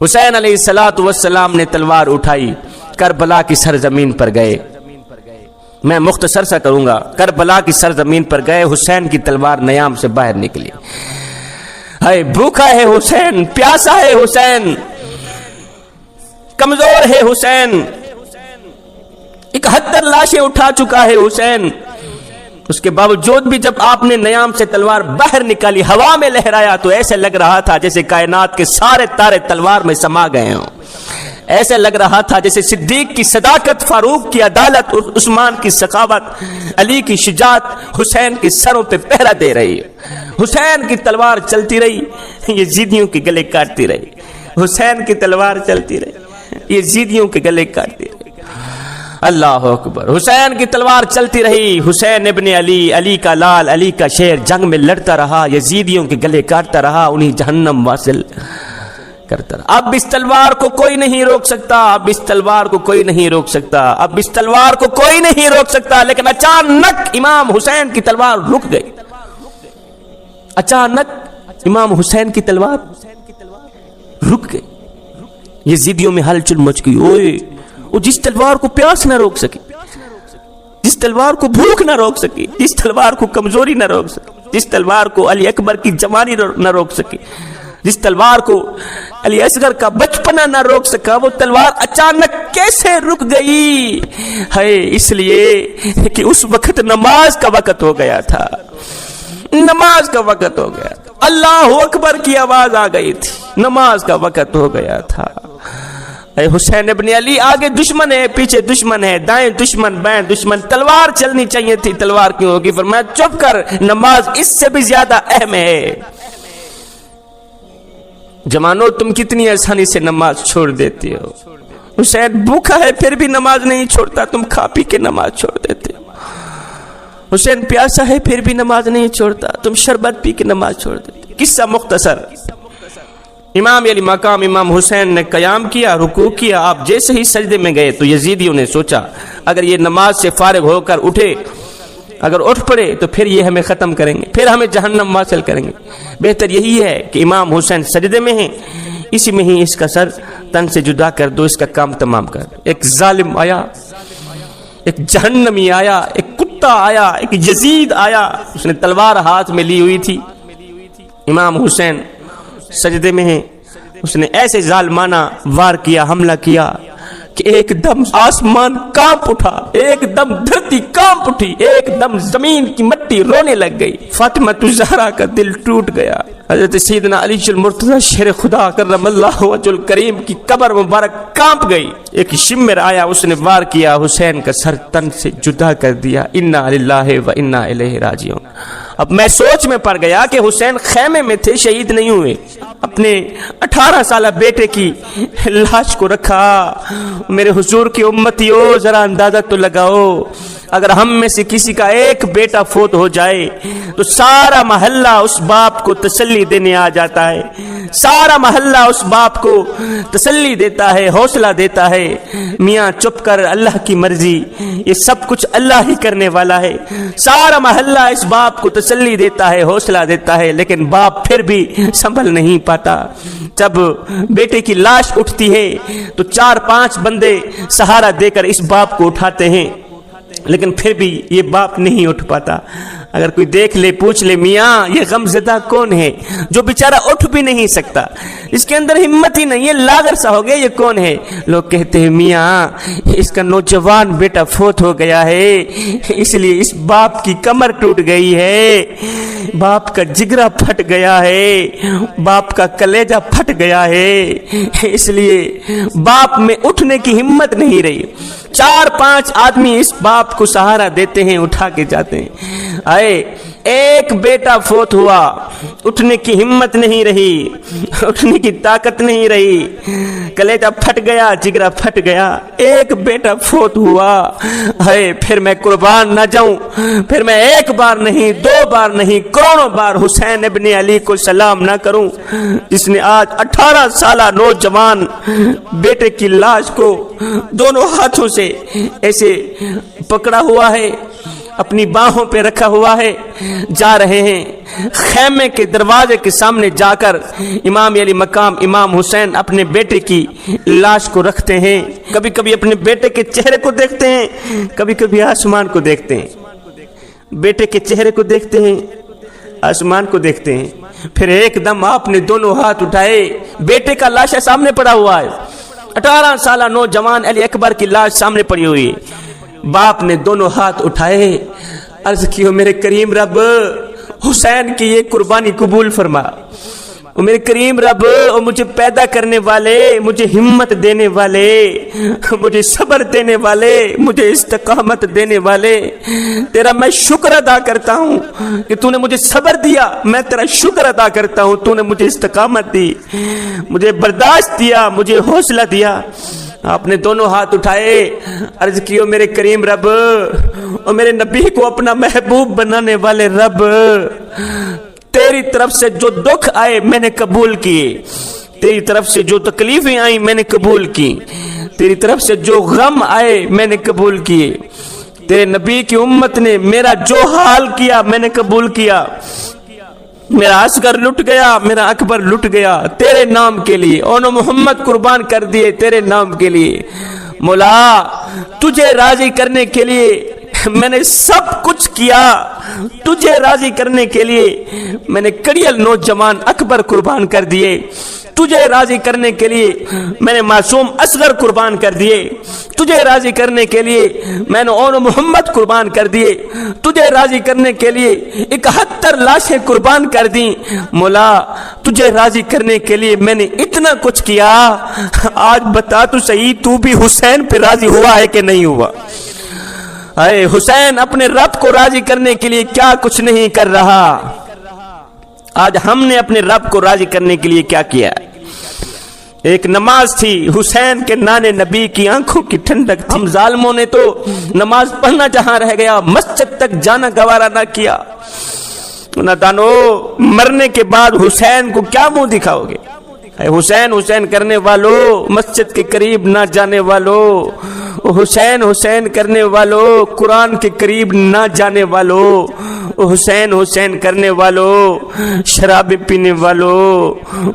حسین علیہ الصلوۃ والسلام نے تلوار اٹھائی، کربلا کی سرزمین پر گئے۔ میں مختصر سا کروں گا۔ کربلا کی سرزمین پر گئے، حسین کی تلوار نیام سے باہر نکلی۔ ہے بھوکا ہے حسین، پیاسا ہے حسین، کمزور ہے حسین، 71 لاشیں اٹھا چکا ہے حسین۔ اس کے باوجود بھی جب آپ نے نیام سے تلوار باہر نکالی، ہوا میں لہرایا، تو ایسے لگ رہا تھا جیسے کائنات کے سارے تارے تلوار میں سما گئے ہوں۔ ایسے لگ رہا تھا جیسے صدیق کی صداقت، فاروق کی عدالت، عثمان کی سخاوت، علی کی شجاعت حسین کے سروں پہ پہرا دے رہی ہے۔ حسین کی تلوار چلتی رہی، یزیدیوں کے گلے کاٹتی رہی۔ حسین کی تلوار چلتی رہی، یزیدیوں کے گلے کاٹتی رہی۔ اللہ اکبر۔ حسین کی تلوار چلتی رہی، حسین ابن علی، علی کا لال، علی کا شیر، جنگ میں لڑتا رہا، یزیدیوں کے گلے کاٹتا رہا، انہیں جہنم واصل کرتا رہا۔ اب اس تلوار کو کوئی نہیں روک سکتا، اب اس تلوار کو کوئی نہیں روک سکتا، اب اس تلوار کو کوئی نہیں روک سکتا۔ لیکن اچانک امام حسین کی تلوار رک گئی۔ اچانک امام حسین کی تلوار رک گئی۔ یزیدیوں میں ہلچل مچ گئی۔ اوئے، وہ جس تلوار کو پیاس نہ روک سکی، جس تلوار کو بھوک نہ روک سکی، جس تلوار کو کمزوری نہ روک سکی، جس تلوار کو علی اکبر کی جوانی نہ روک سکی، جس تلوار کو علی اصغر کا بچپنا نہ روک سکا، وہ تلوار اچانک کیسے رک گئی ہے؟ اس لیے کہ اس وقت نماز کا وقت ہو گیا تھا، نماز کا وقت ہو گیا تھا، اللہ اکبر کی آواز آ گئی تھی، نماز کا وقت ہو گیا تھا۔ اے حسین ابن علی، آگے دشمن ہے، پیچھے دشمن ہے، دائیں دشمن، بائیں دشمن، تلوار چلنی چاہیے تھی، تلوار کیوں ہوگی؟ فرمایا چپ کر، نماز اس سے بھی زیادہ اہم ہے۔ جوانو، تم کتنی آسانی سے نماز چھوڑ دیتی ہو۔ حسین بھوکا ہے پھر بھی نماز نہیں چھوڑتا، تم کھا پی کے نماز چھوڑ دیتے ہو۔ حسین پیاسا ہے پھر بھی نماز نہیں چھوڑتا، تم شربت پی کے نماز چھوڑ دیتے۔ قصہ مختصر، امام علی مقام امام حسین نے قیام کیا، رکوع کیا، آپ جیسے ہی سجدے میں گئے تو یزیدیوں نے سوچا اگر یہ نماز سے فارغ ہو کر اٹھے، اگر اٹھ پڑے تو پھر یہ ہمیں ختم کریں گے، پھر ہمیں جہنم واصل کریں گے۔ بہتر یہی ہے کہ امام حسین سجدے میں ہیں، اسی میں ہی اس کا سر تن سے جدا کر دو، اس کا کام تمام کر دو۔ ایک ظالم آیا، ایک جہنمی آیا، ایک کتا آیا، ایک یزید آیا، اس نے تلوار ہاتھ میں لی ہوئی تھی۔ امام حسین سجدے میں ہیں، اس نے ایسے ظالمانہ وار کیا، حملہ کیا کہ ایک دم آسمان کانپ اٹھا، ایک دم دھرتی کانپ اٹھی، ایک دم زمین کی مٹی رونے لگ گئی۔ فاطمہ الزہرا کا دل ٹوٹ گیا۔ حضرت سیدنا علی المرتضی شیر خدا کرم اللہ وجہ الکریم کی قبر مبارک کانپ گئی۔ ایک شمر آیا، اس نے وار کیا، حسین کا سر تن سے جدا کر دیا۔ انا للہ و انا الیہ راجعون۔ اب میں سوچ میں پڑ گیا کہ حسین خیمے میں تھے، شہید نہیں ہوئے، اپنے 18 سالہ بیٹے کی لاش کو رکھا۔ میرے حضور کی امتیوں، ذرا اندازہ تو لگاؤ، اگر ہم میں سے کسی کا ایک بیٹا فوت ہو جائے تو سارا محلہ اس باپ کو تسلی دینے آ جاتا ہے، سارا محلہ اس باپ کو تسلی دیتا ہے، حوصلہ دیتا ہے، میاں چپ کر، اللہ کی مرضی، یہ سب کچھ اللہ ہی کرنے والا ہے۔ سارا محلہ اس باپ کو تسلی دیتا ہے، حوصلہ دیتا ہے، لیکن باپ پھر بھی سنبھل نہیں پاتا۔ جب بیٹے کی لاش اٹھتی ہے تو 4-5 بندے سہارا دے کر اس باپ کو اٹھاتے ہیں، لیکن پھر بھی یہ باپ نہیں اٹھ پاتا۔ اگر کوئی دیکھ لے، پوچھ لے، میاں یہ غم زدہ کون ہے جو بیچارہ اٹھ بھی نہیں سکتا، اس کے اندر ہمت ہی نہیں ہے، لاغر سا ہو گیا، یہ کون ہے؟ لوگ کہتے ہیں میاں اس کا نوجوان بیٹا فوت ہو گیا ہے، اس لیے اس باپ کی کمر ٹوٹ گئی ہے، باپ کا جگرا پھٹ گیا ہے، باپ کا کلیجہ پھٹ گیا ہے، اس لیے باپ میں اٹھنے کی ہمت نہیں رہی۔ 4-5 آدمی اس باپ کو سہارا دیتے ہیں، اٹھا کے جاتے ہیں۔ آئے ایک بیٹا فوت ہوا، اٹھنے کی ہمت نہیں رہی، اٹھنے کی طاقت نہیں رہی، کلیجہ پھٹ گیا، جگرا پھٹ گیا، ایک بیٹا فوت ہوا۔ ہے پھر میں قربان نہ جاؤں، پھر میں ایک بار نہیں، 2 بار نہیں، کروڑوں بار حسین ابن علی کو سلام نہ کروں، جس نے آج 18 سالہ نوجوان بیٹے کی لاش کو دونوں ہاتھوں سے ایسے پکڑا ہوا ہے، اپنی باہوں پہ رکھا ہوا ہے، جا رہے ہیں۔ خیمے کے دروازے کے سامنے جا کر امام علی مقام امام حسین اپنے بیٹے کی لاش کو رکھتے ہیں۔ کبھی کبھی اپنے بیٹے کے چہرے کو دیکھتے ہیں، کبھی کبھی آسمان کو دیکھتے ہیں۔ بیٹے کے چہرے کو دیکھتے ہیں، آسمان کو دیکھتے ہیں۔ پھر ایک دم آپ نے دونوں ہاتھ اٹھائے، بیٹے کا لاشا سامنے پڑا ہوا ہے، 18 سالہ نوجوان علی اکبر کی لاش سامنے پڑی ہوئی ہے۔ باپ نے دونوں ہاتھ اٹھائے، عرض کیو میرے کریم رب حسین کی یہ قربانی قبول فرما۔ میرے کریم رب، مجھے پیدا کرنے والے، مجھے ہمت دینے والے، مجھے صبر دینے والے، مجھے استقامت دینے والے، تیرا میں شکر ادا کرتا ہوں کہ تو نے مجھے صبر دیا۔ میں تیرا شکر ادا کرتا ہوں، تو نے مجھے استقامت دی، مجھے برداشت دیا، مجھے حوصلہ دیا۔ آپ نے دونوں ہاتھ اٹھائے، عرض کیو میرے کریم رب اور میرے نبی کو اپنا محبوب بنانے والے رب، تیری طرف سے جو دکھ آئے میں نے قبول کیے، تیری طرف سے جو تکلیفیں آئیں میں نے قبول کی، تیری طرف سے جو غم آئے میں نے قبول کیے، تیرے نبی کی امت نے میرا جو حال کیا میں نے قبول کیا۔ میرا اصغر لٹ گیا، میرا اکبر لٹ گیا، تیرے نام کے لیے اونو محمد قربان کر دیے تیرے نام کے لیے۔ مولا تجھے راضی کرنے کے لیے میں نے سب کچھ کیا، تجھے راضی کرنے کے لیے میں نے کڑیل نوجوان اکبر قربان کر دیے، تجھے راضی کرنے کے لیے میں نے معصوم اصغر قربان کر دیے، تجھے راضی کرنے کے لیے میں نے اونو محمد قربان کر دیے، تجھے راضی کرنے کے لیے 71 لاشیں قربان کر دیں۔ مولا تجھے راضی کرنے کے لیے میں نے اتنا کچھ کیا، آج بتا تو صحیح تو بھی حسین پہ راضی ہوا ہے کہ نہیں ہوا؟ اے حسین اپنے رب کو راضی کرنے کے لیے کیا کچھ نہیں کر رہا؟ آج ہم نے اپنے رب کو راضی کرنے کے لیے کیا کیا؟ ایک نماز تھی، حسین کے نانے نبی کی آنکھوں کی ٹھنڈک تھی۔ ہم ظالموں نے تو نماز پڑھنا جہاں رہ گیا، مسجد تک جانا گوارا نہ کیا۔ نادانو، مرنے کے بعد حسین کو کیا منہ دکھاؤ گے؟ اے حسین حسین کرنے والو، مسجد کے قریب نہ جانے والو، حسین حسین کرنے والو، قرآن کے قریب نہ جانے والو، حسین حسین کرنے والو، شراب پینے والو،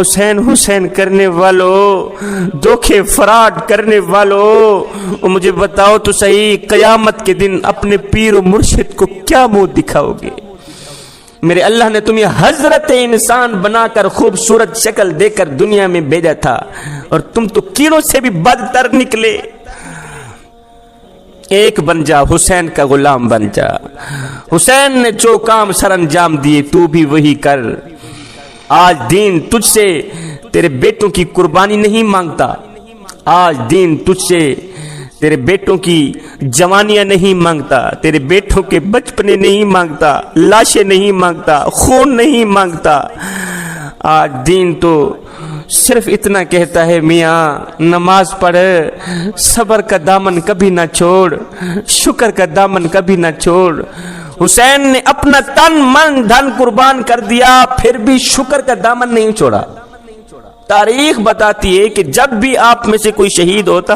حسین حسین کرنے والو، دھوکے فراڈ کرنے والو، مجھے بتاؤ تو صحیح قیامت کے دن اپنے پیر و مرشد کو کیا منہ دکھاؤ گے؟ میرے اللہ نے تمہیں حضرت انسان بنا کر خوبصورت شکل دے کر دنیا میں بھیجا تھا، اور تم تو کیڑوں سے بھی بدتر نکلے۔ ایک بن جا، حسین کا غلام بن جا۔ حسین نے جو کام سر انجام دیے تو بھی وہی کر۔ آج دین تجھ سے تیرے بیٹوں کی قربانی نہیں مانگتا، آج دین تجھ سے تیرے بیٹوں کی جوانیاں نہیں مانگتا، تیرے بیٹوں کے بچپنے نہیں مانگتا، لاشیں نہیں مانگتا، خون نہیں مانگتا۔ آج دین تو صرف اتنا کہتا ہے، میاں نماز پڑھ، صبر کا دامن کبھی نہ چھوڑ، شکر کا دامن کبھی نہ چھوڑ۔ حسین نے اپنا تن من دھن قربان کر دیا، پھر بھی شکر کا دامن نہیں چھوڑا۔ تاریخ بتاتی ہے کہ جب بھی آپ میں سے کوئی شہید ہوتا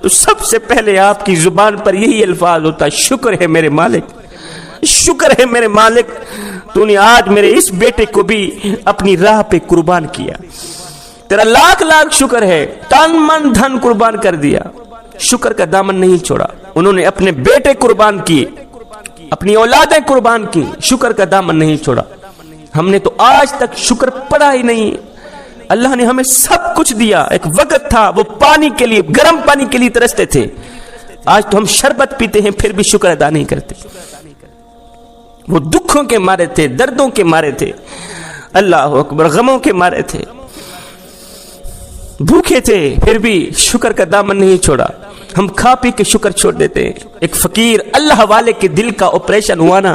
تو سب سے پہلے آپ کی زبان پر یہی الفاظ ہوتا، شکر ہے میرے مالک، شکر ہے میرے مالک، تو نے آج میرے اس بیٹے کو بھی اپنی راہ پہ قربان کیا، تیرا لاکھ لاکھ شکر ہے، تن من دھن قربان کر دیا، شکر کا دامن نہیں چھوڑا۔ انہوں نے اپنے بیٹے قربان کیے، اپنی اولادیں قربان کی، شکر کا دامن نہیں چھوڑا۔ ہم نے تو آج تک شکر پڑا ہی نہیں۔ اللہ نے ہمیں سب کچھ دیا، ایک وقت تھا وہ پانی کے لیے، گرم پانی کے لیے ترستے تھے، آج تو ہم شربت پیتے ہیں پھر بھی شکر ادا نہیں کرتے۔ وہ دکھوں کے مارے تھے، دردوں کے مارے تھے، اللہ اکبر، غموں کے مارے تھے، بھوکے تھے، پھر بھی شکر کا دامن نہیں چھوڑا۔ ہم کھا پی کے شکر چھوڑ دیتے ہیں۔ ایک فقیر اللہ والے کے دل کا آپریشن ہوا نا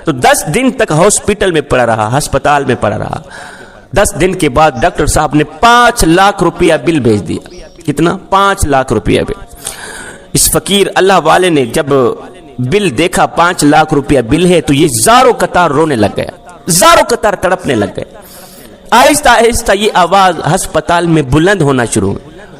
تو 10 دن تک ہاسپٹل میں پڑا رہا، ہسپتال میں پڑا رہا۔ 10 دن کے بعد ڈاکٹر صاحب نے 5 لاکھ روپیہ بل بھیج دیا۔ کتنا؟ 5 لاکھ روپیہ بل۔ اس فقیر اللہ والے نے جب بل دیکھا 5 لاکھ روپیہ بل ہے تو یہ زاروں قطار رونے لگ گیا، زاروں قطار تڑپنے لگ گئے۔ آہستہ آہستہ یہ آواز ہسپتال میں بلند ہونا شروع ہوئی،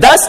10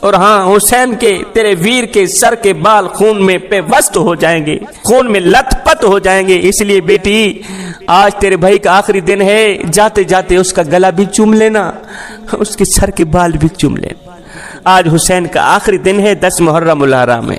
اور ہاں حسین کے تیرے ویر کے سر کے بال خون میں پیوست ہو جائیں گے, خون میں لت پت ہو جائیں گے. اس لیے بیٹی آج تیرے بھائی کا آخری دن ہے, جاتے جاتے اس کا گلا بھی چوم لینا, اس کے سر کے بال بھی چوم لینا. آج حسین کا آخری دن ہے, 10 محرم الحرام ہے.